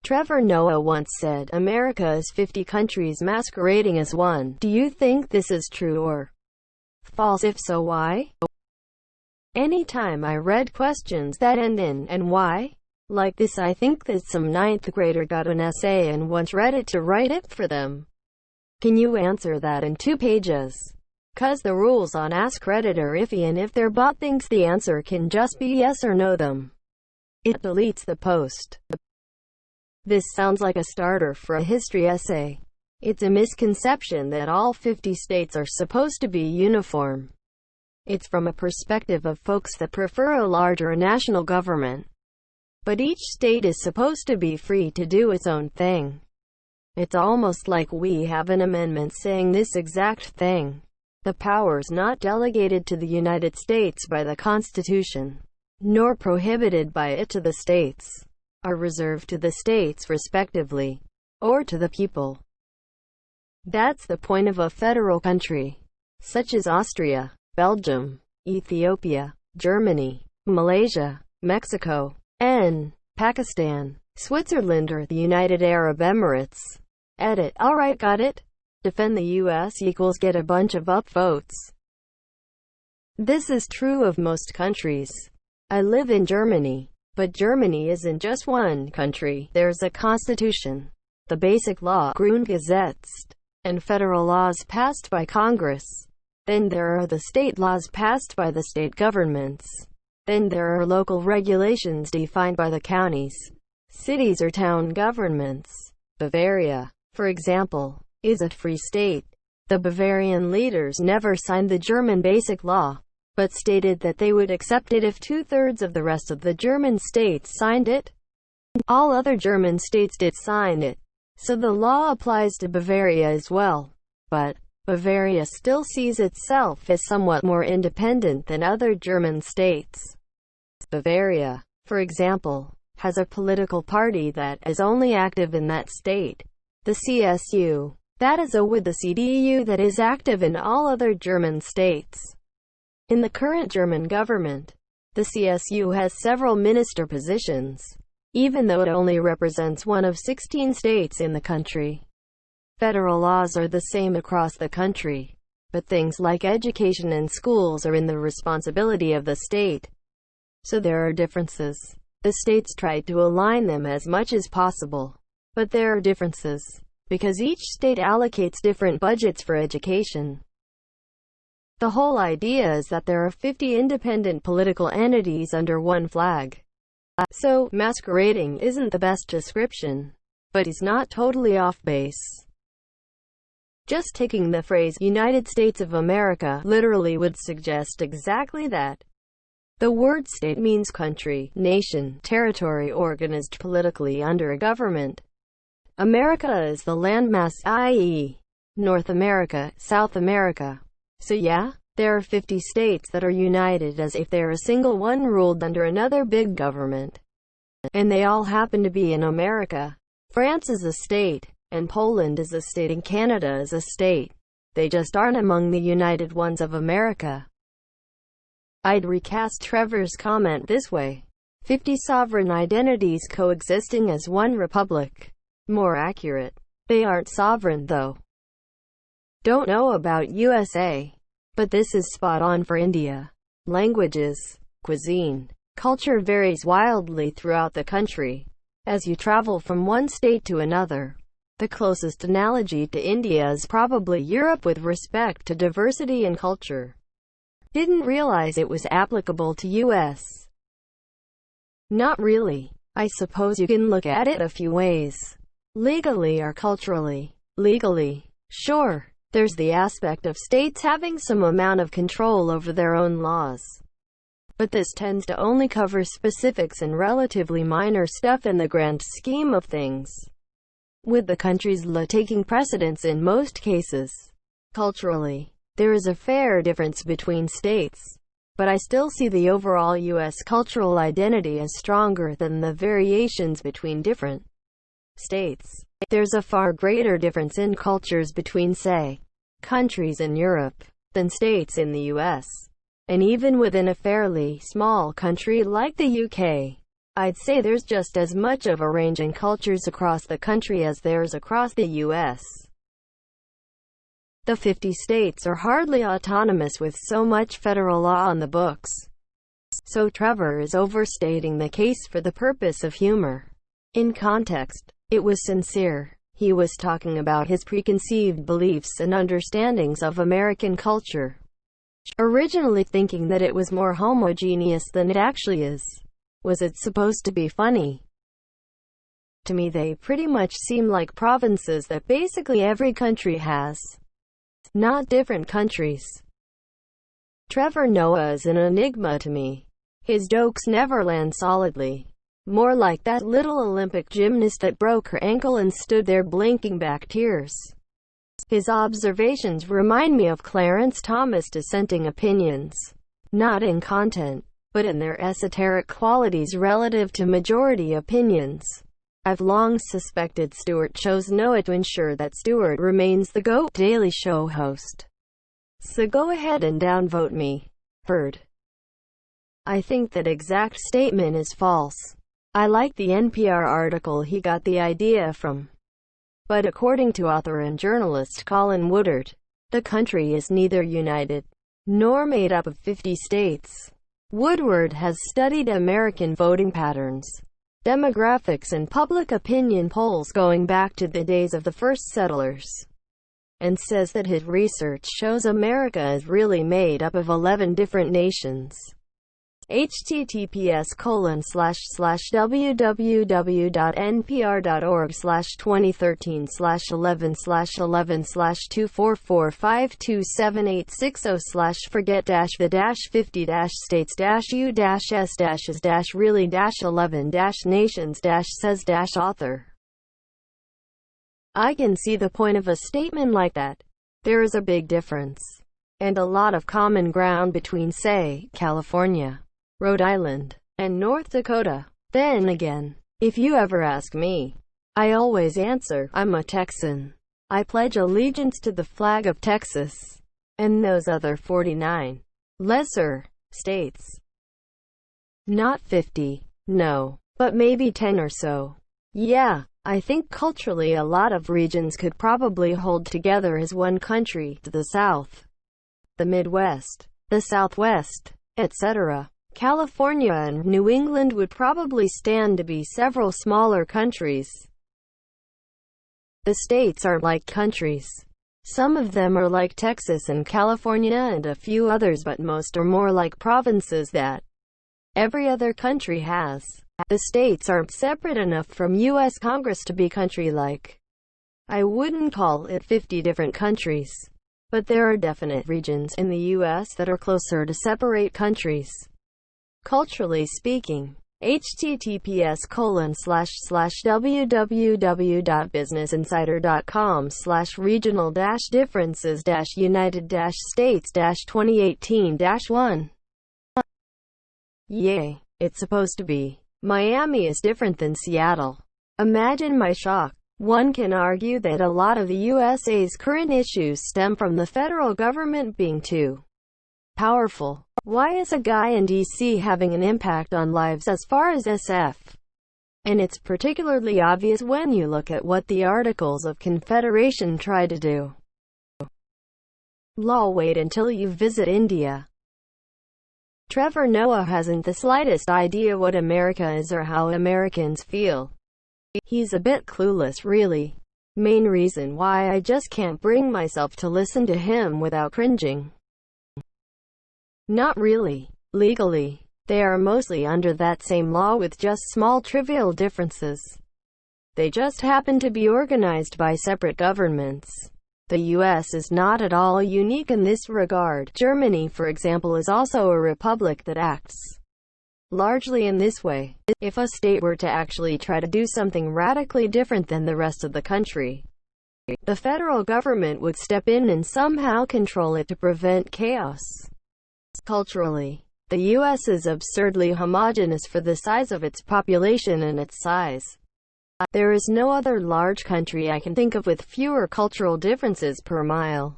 Trevor Noah once said, "America is 50 countries masquerading as one." Do you think this is true or false? If so, why? Anytime I read questions that end in "and why?" like this, I think that some ninth grader got an essay and wants Reddit to write it for them. Can you answer that in 2 pages? 'Cause the rules on AskReddit are iffy, and if their bot thinks the answer can just be yes or no, it deletes the post. This sounds like a starter for a history essay. It's a misconception that all 50 states are supposed to be uniform. It's from a perspective of folks that prefer a larger national government. But each state is supposed to be free to do its own thing. It's almost like we have an amendment saying this exact thing. The powers not delegated to the United States by the Constitution, nor prohibited by it to the states, are reserved to the states respectively, or to the people. That's the point of a federal country, such as Austria, Belgium, Ethiopia, Germany, Malaysia, Mexico, and Pakistan, Switzerland, or the United Arab Emirates. Edit. Alright, got it? Defend the US equals get a bunch of upvotes. This is true of most countries. I live in Germany. But Germany isn't just one country. There's a constitution, the basic law, Grundgesetz, and federal laws passed by Congress. Then there are the state laws passed by the state governments. Then there are local regulations defined by the counties, cities, or town governments. Bavaria, for example, is a free state. The Bavarian leaders never signed the German basic law, but stated that they would accept it if 2/3 of the rest of the German states signed it. All other German states did sign it, so the law applies to Bavaria as well. But Bavaria still sees itself as somewhat more independent than other German states. Bavaria, for example, has a political party that is only active in that state, the CSU. That is with the CDU that is active in all other German states. In the current German government, the CSU has several minister positions, even though it only represents one of 16 states in the country. Federal laws are the same across the country, but things like education and schools are in the responsibility of the state. So there are differences. The states try to align them as much as possible, but there are differences, because each state allocates different budgets for education. The whole idea is that there are 50 independent political entities under one flag. So, masquerading isn't the best description, but he's not totally off base. Just taking the phrase United States of America literally would suggest exactly that. The word state means country, nation, territory organized politically under a government. America is the landmass, i.e., North America, South America. So yeah, there are 50 states that are united as if they're a single one ruled under another big government. And they all happen to be in America. France is a state, and Poland is a state, and Canada is a state. They just aren't among the United Ones of America. I'd recast Trevor's comment this way: 50 sovereign identities coexisting as one republic. More accurate. They aren't sovereign, though. Don't know about USA, but this is spot on for India. Languages, cuisine, culture varies wildly throughout the country. As you travel from one state to another, the closest analogy to India is probably Europe with respect to diversity and culture. Didn't realize it was applicable to US. Not really. I suppose you can look at it a few ways. Legally or culturally. Legally, sure. There's the aspect of states having some amount of control over their own laws. But this tends to only cover specifics and relatively minor stuff in the grand scheme of things, with the country's law taking precedence in most cases. Culturally, there is a fair difference between states, but I still see the overall U.S. cultural identity as stronger than the variations between different states. There's a far greater difference in cultures between, say, countries in Europe, than states in the US. And even within a fairly small country like the UK, I'd say there's just as much of a range in cultures across the country as there's across the U.S. The 50 states are hardly autonomous with so much federal law on the books. So Trevor is overstating the case for the purpose of humor. In context, it was sincere. He was talking about his preconceived beliefs and understandings of American culture, originally thinking that it was more homogeneous than it actually is. Was it supposed to be funny? To me, they pretty much seem like provinces that basically every country has, not different countries. Trevor Noah is an enigma to me. His jokes never land solidly. More like that little Olympic gymnast that broke her ankle and stood there blinking back tears. His observations remind me of Clarence Thomas' dissenting opinions, not in content, but in their esoteric qualities relative to majority opinions. I've long suspected Stewart chose Noah to ensure that Stewart remains the GOAT Daily Show host. So go ahead and downvote me. Heard. I think that exact statement is false. I like the NPR article he got the idea from. But according to author and journalist Colin Woodard, the country is neither united nor made up of 50 states. Woodward has studied American voting patterns, demographics and public opinion polls going back to the days of the first settlers, and says that his research shows America is really made up of 11 different nations. https://www.npr.org/2013/11/50-50-states-u-s-really-11-nations-says-author. I can see the point of a statement like that. There is a big difference, and a lot of common ground between, say, California, Rhode Island, and North Dakota. Then again, if you ever ask me, I always answer, I'm a Texan. I pledge allegiance to the flag of Texas, and those other 49 lesser states. Not 50, no, but maybe 10 or so. Yeah, I think culturally a lot of regions could probably hold together as one country, the South, the Midwest, the Southwest, etc. California and New England would probably stand to be several smaller countries. The states aren't like countries. Some of them are like Texas and California and a few others, but most are more like provinces that every other country has. The states aren't separate enough from U.S. Congress to be country-like. I wouldn't call it 50 different countries, but there are definite regions in the U.S. that are closer to separate countries, culturally speaking. https://www.business-insider.com/regional-differences-united-states-2018-1. Yay, it's supposed to be. Miami is different than Seattle. Imagine my shock. One can argue that a lot of the USA's current issues stem from the federal government being too powerful. Why is a guy in DC having an impact on lives as far as SF? And it's particularly obvious when you look at what the Articles of Confederation try to do. Lol, wait until you visit India. Trevor Noah hasn't the slightest idea what America is or how Americans feel. He's a bit clueless, really. Main reason why I just can't bring myself to listen to him without cringing. Not really. Legally, they are mostly under that same law with just small trivial differences. They just happen to be organized by separate governments. The U.S. is not at all unique in this regard. Germany, for example, is also a republic that acts largely in this way. If a state were to actually try to do something radically different than the rest of the country, the federal government would step in and somehow control it to prevent chaos. Culturally, the U.S. is absurdly homogeneous for the size of its population and its size. There is no other large country I can think of with fewer cultural differences per mile.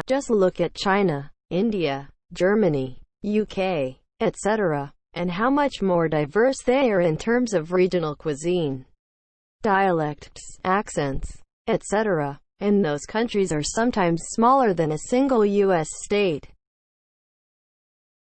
Just look at China, India, Germany, UK, etc. and how much more diverse they are in terms of regional cuisine, dialects, accents, etc. And those countries are sometimes smaller than a single U.S. state.